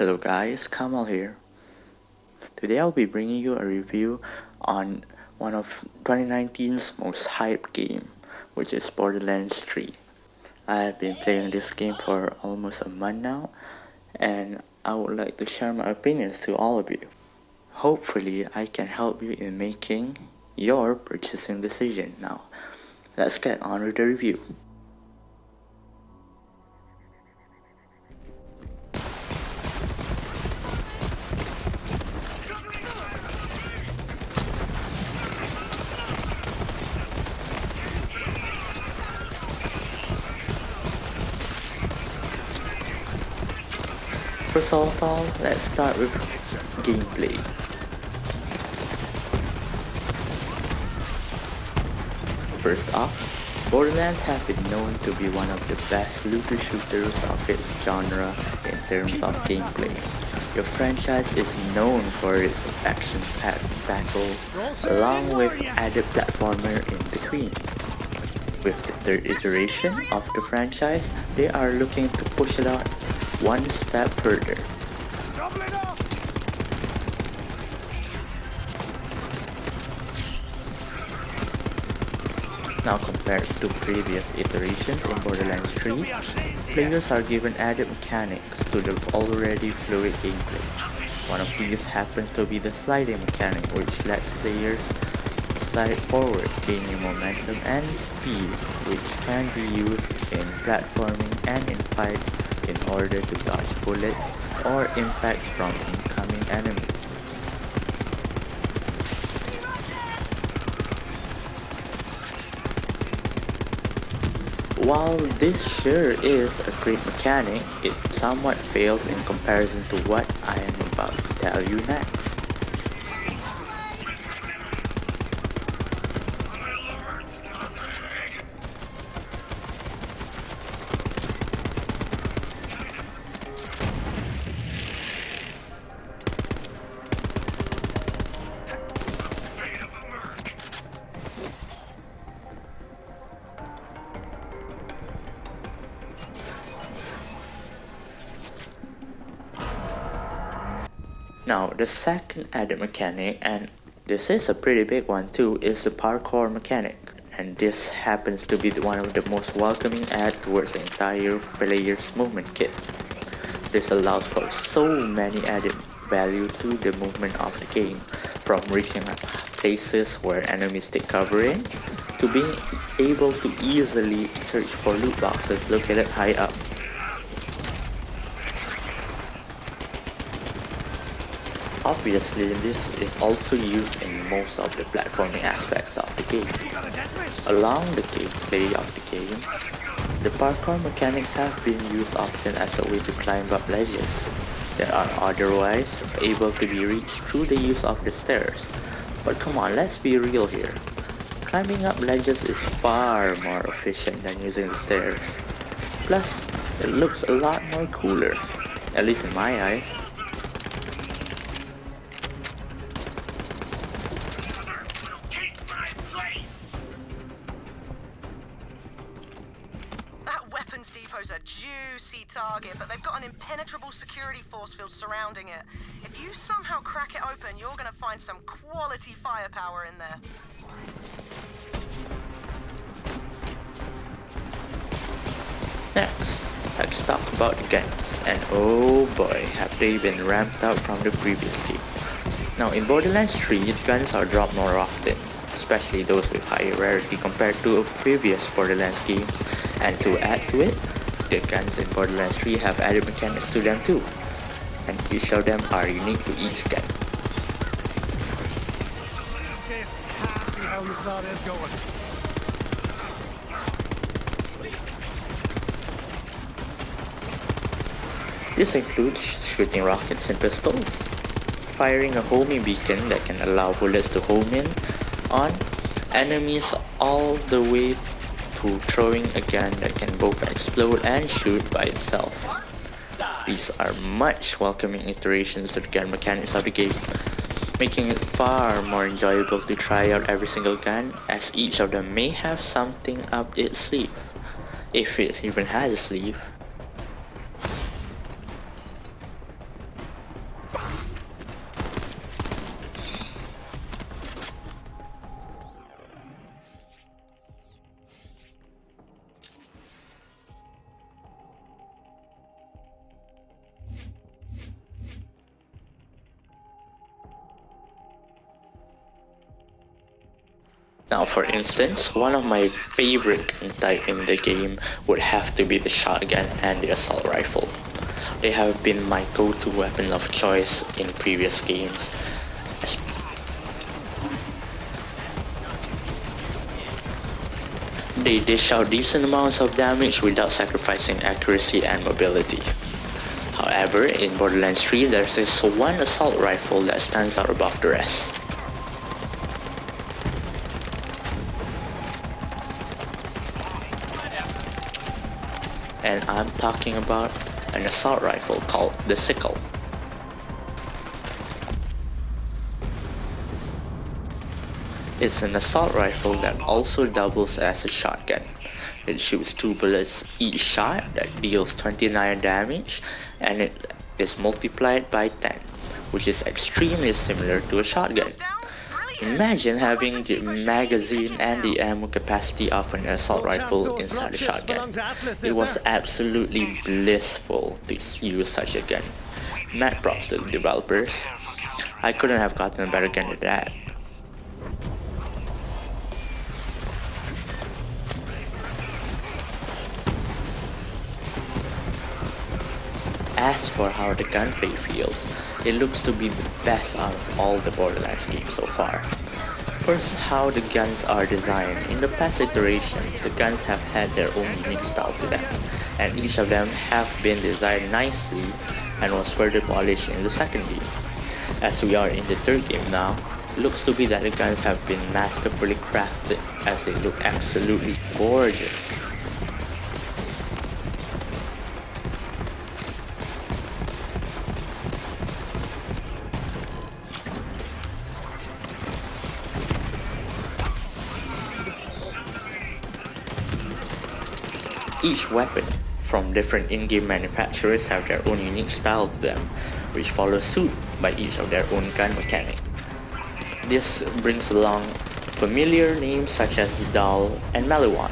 Hello guys, Kamal here. Today I'll be bringing you a review on one of 2019's most hyped game, which is Borderlands 3. I have been playing this game for almost a month now, and I would like to share my opinions to all of you. Hopefully I can help you in making your purchasing decision. Now, let's get on with the review. First of all, let's start with gameplay. First off, Borderlands have been known to be one of the best looter shooters of its genre in terms of gameplay. The franchise is known for its action-packed battles along with added platformer in between. With the third iteration of the franchise, they are looking to push it out one step further. Now compared to previous iterations in Borderlands 3, players are given added mechanics to the already fluid gameplay. One of these happens to be the sliding mechanic, which lets players slide forward, gaining momentum and speed, which can be used in platforming and in fights in order to dodge bullets or impact from incoming enemies. While this sure is a great mechanic, it somewhat fails in comparison to what I am about to tell you next. Now, the second added mechanic, and this is a pretty big one too, is the parkour mechanic. And this happens to be one of the most welcoming add towards the entire player's movement kit. This allows for so many added value to the movement of the game, from reaching places where enemies take cover in, to being able to easily search for loot boxes located high up. Obviously, this is also used in most of the platforming aspects of the game. Along the gameplay of the game, the parkour mechanics have been used often as a way to climb up ledges that are otherwise able to be reached through the use of the stairs. But come on, let's be real here. Climbing up ledges is far more efficient than using the stairs. Plus, it looks a lot more cooler, at least in my eyes. Depot's a juicy target, but they've got an impenetrable security force field surrounding it. If you somehow crack it open, you're gonna find some quality firepower in there. Next, let's talk about the guns, and oh boy, have they been ramped up from the previous game. Now in Borderlands 3, the guns are dropped more often, especially those with higher rarity compared to previous Borderlands games, and to add to it, the guns in Borderlands 3 have added mechanics to them too, and each of them are unique to each gun. This can't be how you thought it was going. This includes shooting rockets and pistols, firing a homing beacon that can allow bullets to home in on enemies, all the way to throwing a gun that can both explode and shoot by itself. These are much welcoming iterations to the gun mechanics of the game, making it far more enjoyable to try out every single gun, as each of them may have something up its sleeve, if it even has a sleeve. Now, for instance, one of my favorite gun type in the game would have to be the shotgun and the assault rifle. They have been my go-to weapon of choice in previous games. They dish out decent amounts of damage without sacrificing accuracy and mobility. However, in Borderlands 3, there's this one assault rifle that stands out above the rest. And I'm talking about an assault rifle called the Sickle. It's an assault rifle that also doubles as a shotgun. It shoots 2 bullets each shot that deals 29 damage, and it is multiplied by 10, which is extremely similar to a shotgun. Imagine having the magazine and the ammo capacity of an assault rifle inside a shotgun. It was absolutely blissful to use such a gun. Mad props to the developers. I couldn't have gotten a better gun than that. As for how the gunplay feels, it looks to be the best out of all the Borderlands games so far. First, how the guns are designed. In the past iterations, the guns have had their own unique style to them, and each of them have been designed nicely and was further polished in the second game. As we are in the third game now, it looks to be that the guns have been masterfully crafted as they look absolutely gorgeous. Each weapon from different in-game manufacturers have their own unique style to them, which follows suit by each of their own gun mechanic. This brings along familiar names such as Dahl and Maliwan.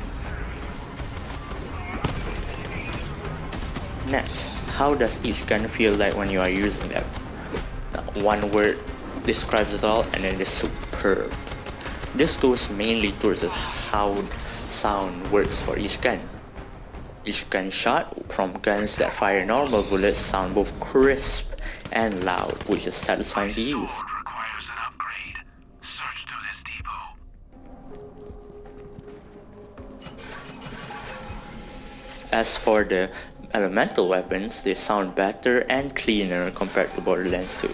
Next, how does each gun feel like when you are using them? Now, one word describes it all, and it is superb. This goes mainly towards how sound works for each gun. Each gunshot from guns that fire normal bullets sound both crisp and loud, which is satisfying to use. Requires an upgrade. Search to this depot. As for the elemental weapons, they sound better and cleaner compared to Borderlands 2,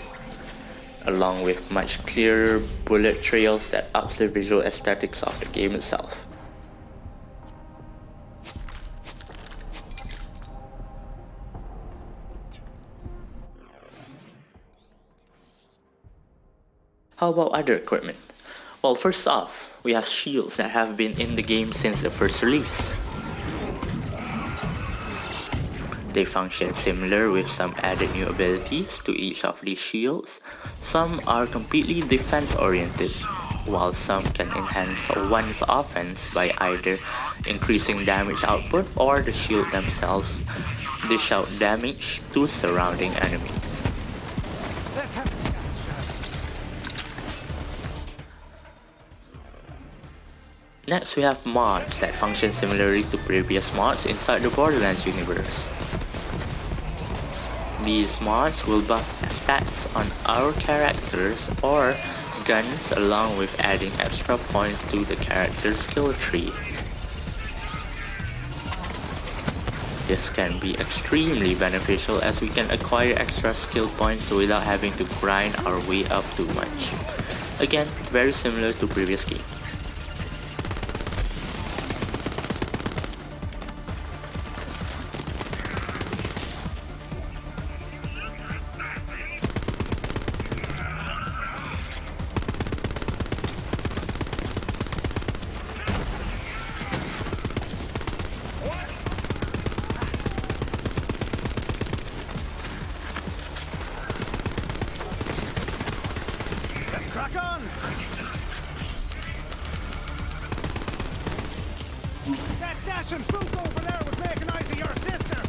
along with much clearer bullet trails that ups the visual aesthetics of the game itself. How about other equipment? Well, first off, we have shields that have been in the game since the first release. They function similar with some added new abilities to each of these shields. Some are completely defense oriented, while some can enhance one's offense by either increasing damage output or the shield themselves dish out damage to surrounding enemies. Next, we have mods that function similarly to previous mods inside the Borderlands universe. These mods will buff stats on our characters or guns, along with adding extra points to the character's skill tree. This can be extremely beneficial as we can acquire extra skill points without having to grind our way up too much. Again, very similar to previous games. Crack on! That dashing fruit over there would make an eyes of your sister!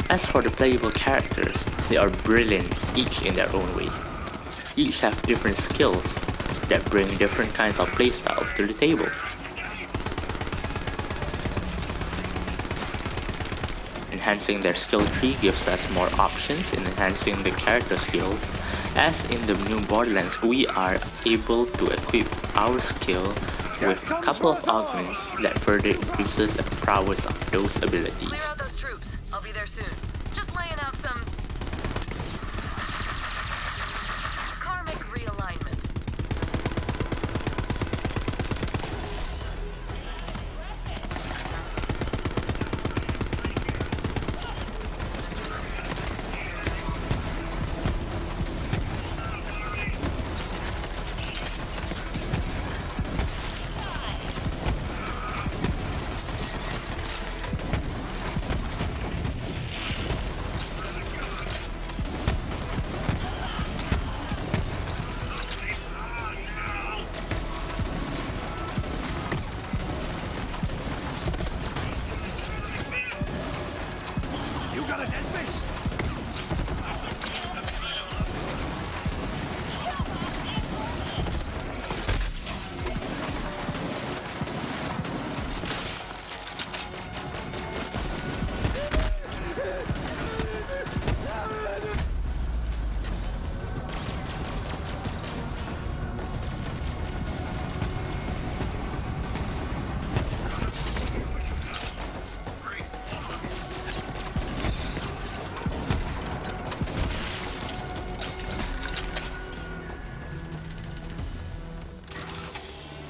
As for the playable characters, they are brilliant each in their own way. Each have different skills that bring different kinds of playstyles to the table. Enhancing their skill tree gives us more options in enhancing the character skills, as in the new Borderlands we are able to equip our skill with a couple of augments that further increases the prowess of those abilities. Clear out those troops. I'll be there soon. Just laying out some karmic realignment. You got a dead fish?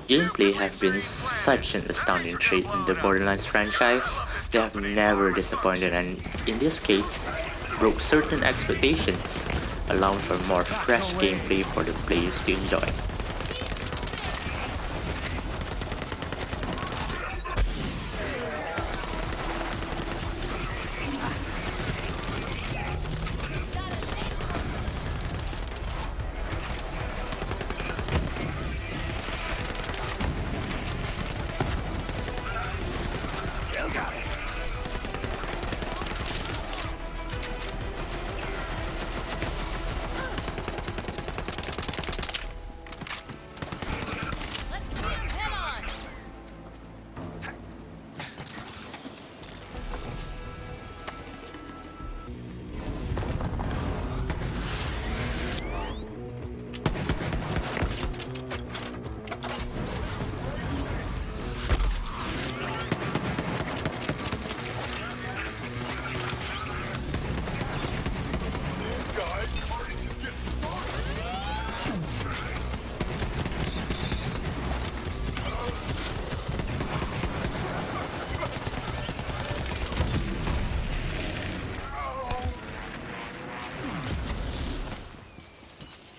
Gameplay has been such an astounding trait in the Borderlands franchise. They have never disappointed and, in this case, broke certain expectations, allowing for more fresh gameplay for the players to enjoy.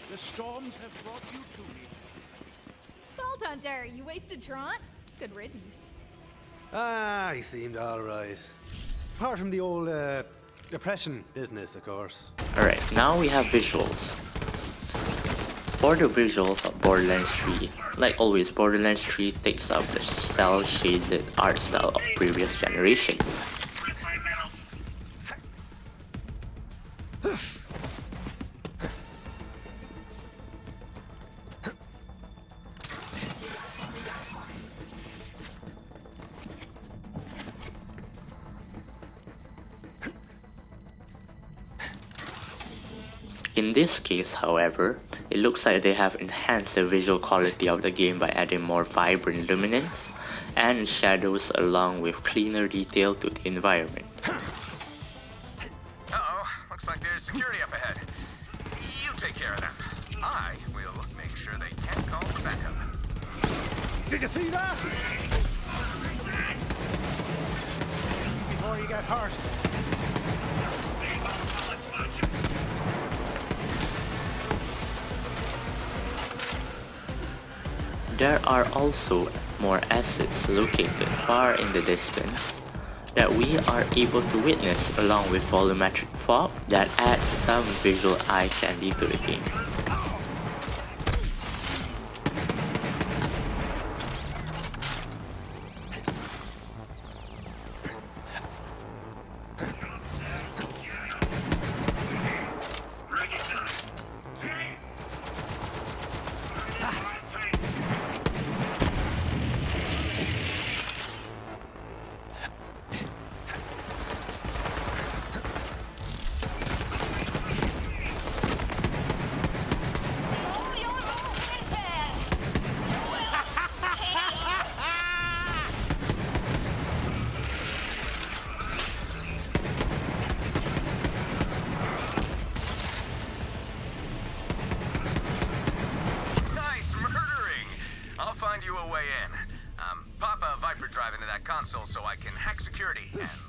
The storms have brought you to me. Gold Hunter, you wasted Trant? Good riddance. Ah, he seemed alright. Apart from the old, depression business, of course. Alright, now we have visuals. For the visuals of Borderlands 3, like always, Borderlands 3 takes up the cel-shaded art style of previous generations. In this case, however, it looks like they have enhanced the visual quality of the game by adding more vibrant luminance and shadows along with cleaner detail to the environment. Uh-oh, looks like there's security up ahead. You take care of them. I will make sure they can't call for backup. Did you see that? Before you get hurt. There are also more assets located far in the distance that we are able to witness, along with volumetric fog that adds some visual eye candy to the game.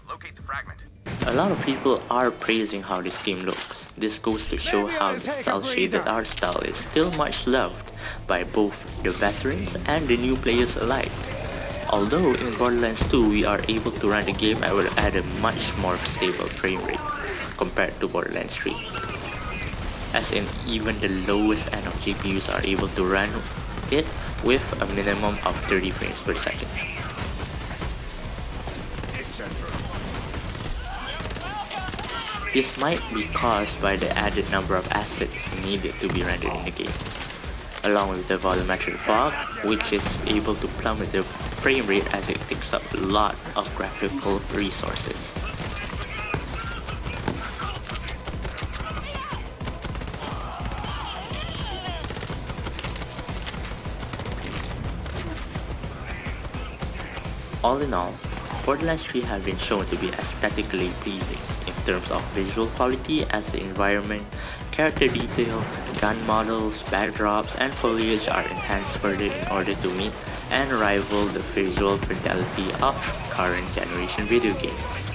locate the fragment. A lot of people are praising how this game looks. This goes to show how the cel-shaded art style is still much loved by both the veterans and the new players alike. Although in Borderlands 2 we are able to run the game at a much more stable frame rate compared to Borderlands 3. As in, even the lowest end of GPUs are able to run it with a minimum of 30 frames per second. This might be caused by the added number of assets needed to be rendered in the game, along with the volumetric fog, which is able to plummet the frame rate as it takes up a lot of graphical resources. All in all, Borderlands 3 have been shown to be aesthetically pleasing in terms of visual quality, as the environment, character detail, gun models, backdrops, and foliage are enhanced further in order to meet and rival the visual fidelity of current generation video games.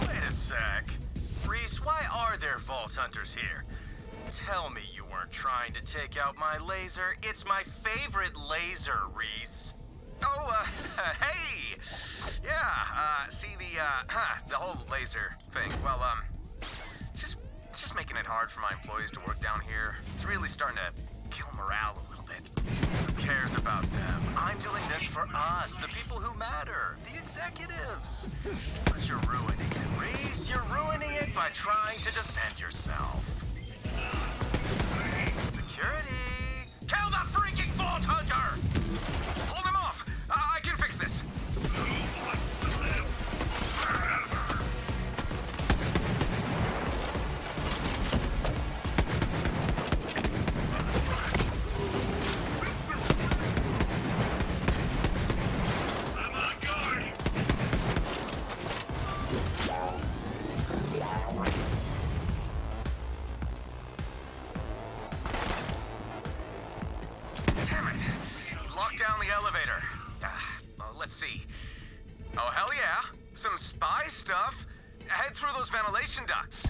Wait a sec. Reese, why are there Vault Hunters here? Tell me you weren't trying to take out my laser. It's my favorite laser, Reese. Oh, hey! Yeah, see the whole laser thing. Well, it's just making it hard for my employees to work down here. It's really starting to kill morale a little bit. Who cares about them? I'm doing this for us, the people who matter, the executives. But you're ruining it, Reese. You're ruining it by trying to defend yourself. Security! Kill the freaking Vault Hunter! Hold him off! I can fix this. Damn it. Lock down the elevator. Let's see. Oh, hell yeah. Some spy stuff. Head through those ventilation ducts.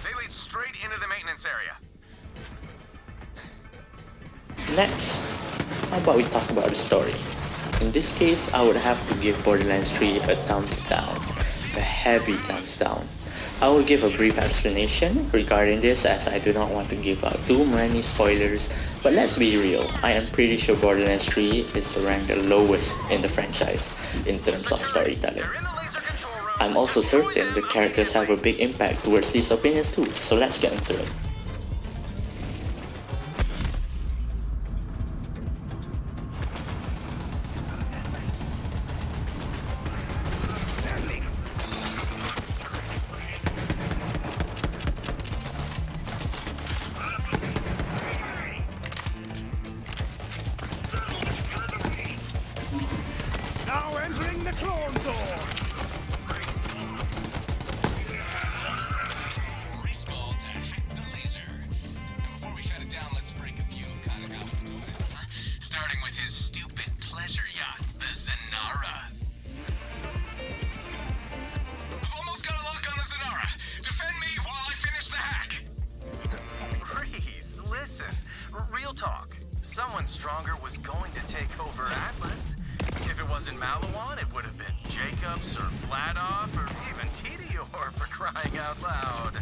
They lead straight into the maintenance area. Next, how about we talk about the story? In this case, I would have to give Borderlands 3 a thumbs down, a heavy thumbs down. I will give a brief explanation regarding this, as I do not want to give out too many spoilers, but let's be real, I am pretty sure Borderlands 3 is ranked the lowest in the franchise in terms of storytelling. They're in the laser control room. I'm also certain the characters have a big impact towards these opinions too, so let's get into it. Now entering the clone door. Respawn to hack the laser. And before we shut it down, let's break a few Kanagawa's toys. Starting with his stupid pleasure yacht, the Zanara. I've almost got a lock on the Zanara. Defend me while I finish the hack. Reese, listen. Real talk. Someone stronger was going to take over Atlas. If it wasn't Malawan, it would have been Jacobs or Vladoff or even Tedior, for crying out loud.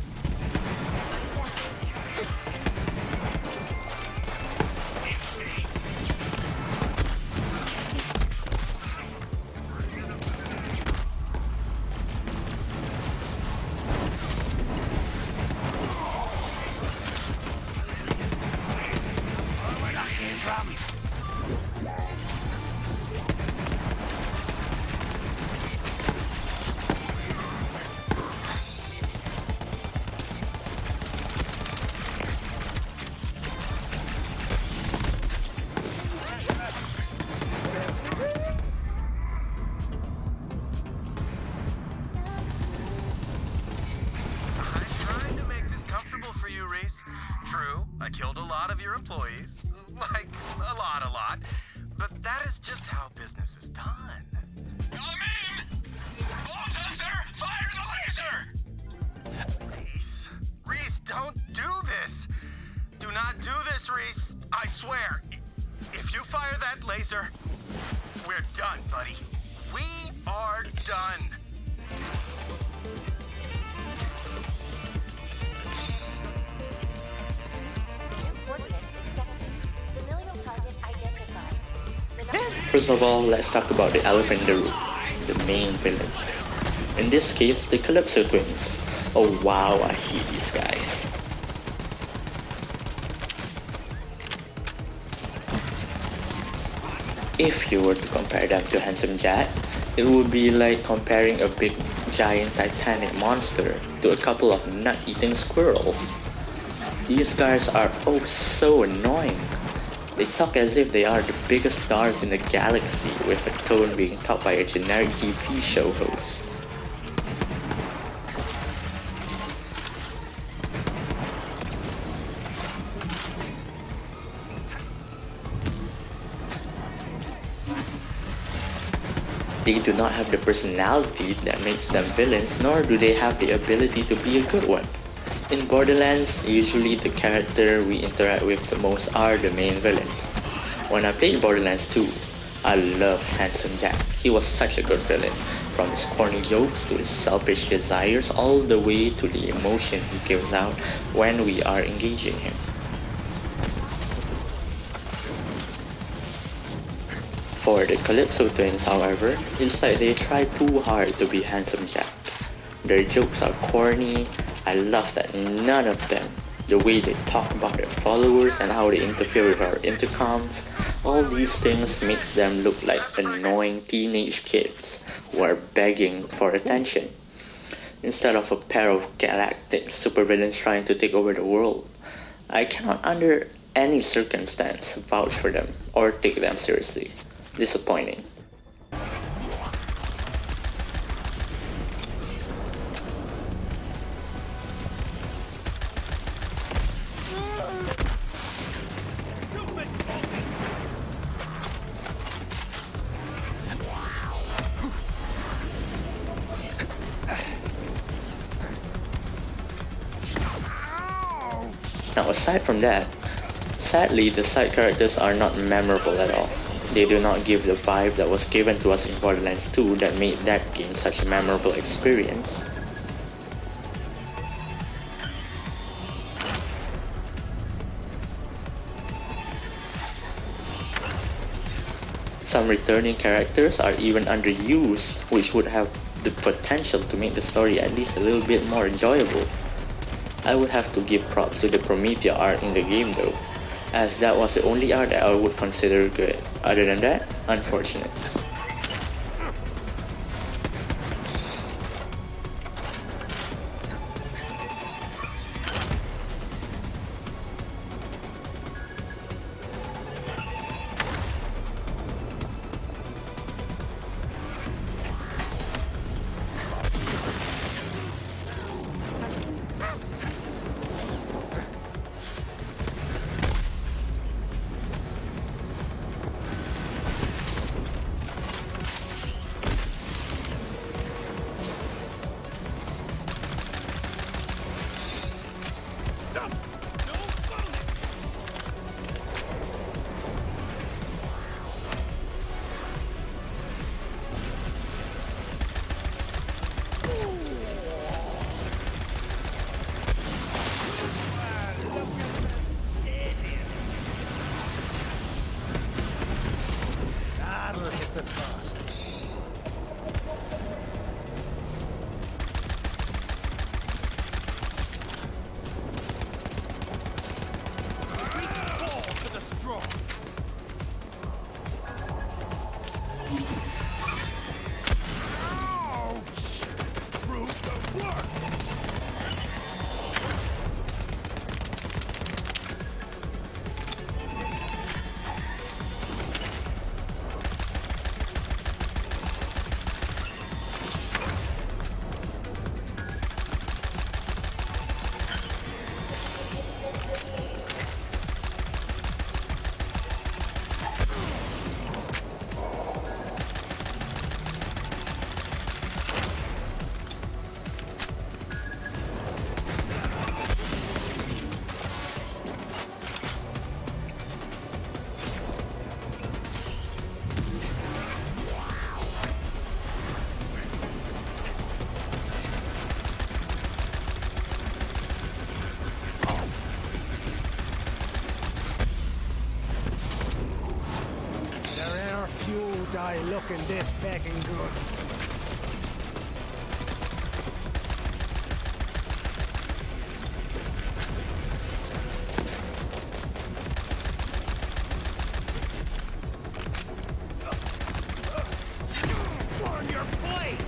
Where that came from? this is done. Amen! Vault Hunter, fire the laser! Reese, don't do this. Do not do this, Reese. I swear. If you fire that laser, we're done, buddy. We are done. First of all, let's talk about the elephant in the room, the main villains. In this case, the Calypso twins. Oh wow, I hate these guys. If you were to compare them to Handsome Jack, it would be like comparing a big giant titanic monster to a couple of nut-eating squirrels. These guys are oh so annoying. They talk as if they are the biggest stars in the galaxy, with a tone being taught by a generic TV show host. They do not have the personality that makes them villains, nor do they have the ability to be a good one. In Borderlands, usually the character we interact with the most are the main villains. When I played Borderlands 2, I loved Handsome Jack. He was such a good villain, from his corny jokes to his selfish desires all the way to the emotion he gives out when we are engaging him. For the Calypso twins, however, it's like they try too hard to be Handsome Jack. Their jokes are corny. I love that none of them, the way they talk about their followers and how they interfere with our intercoms, all these things makes them look like annoying teenage kids who are begging for attention, instead of a pair of galactic supervillains trying to take over the world. I cannot under any circumstance vouch for them or take them seriously. Disappointing. Now aside from that, sadly the side characters are not memorable at all. They do not give the vibe that was given to us in Borderlands 2 that made that game such a memorable experience. Some returning characters are even underused, which would have the potential to make the story at least a little bit more enjoyable. I would have to give props to the Promethea art in the game though, as that was the only art that I would consider good. Other than that, unfortunate. That'll hit the spot. Fall to the straw. Ouch! Prove the work! guy looking this fucking good. On your plate!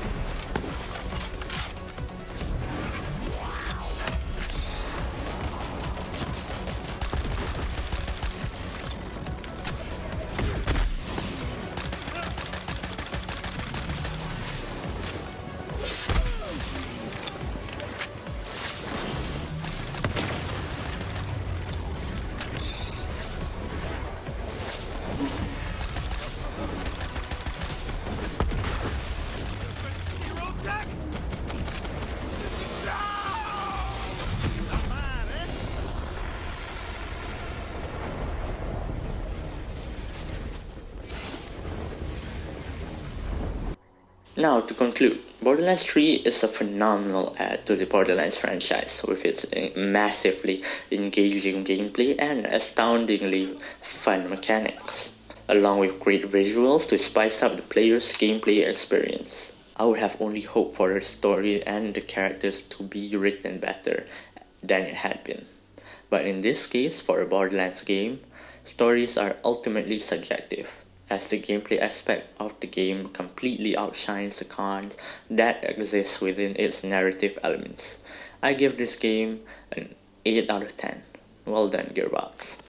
Now, to conclude, Borderlands 3 is a phenomenal add to the Borderlands franchise with its massively engaging gameplay and astoundingly fun mechanics, along with great visuals to spice up the player's gameplay experience. I would have only hoped for the story and the characters to be written better than it had been. But in this case, for a Borderlands game, stories are ultimately subjective, as the gameplay aspect of the game completely outshines the cons that exist within its narrative elements. I give this game an 8 out of 10. Well done, Gearbox.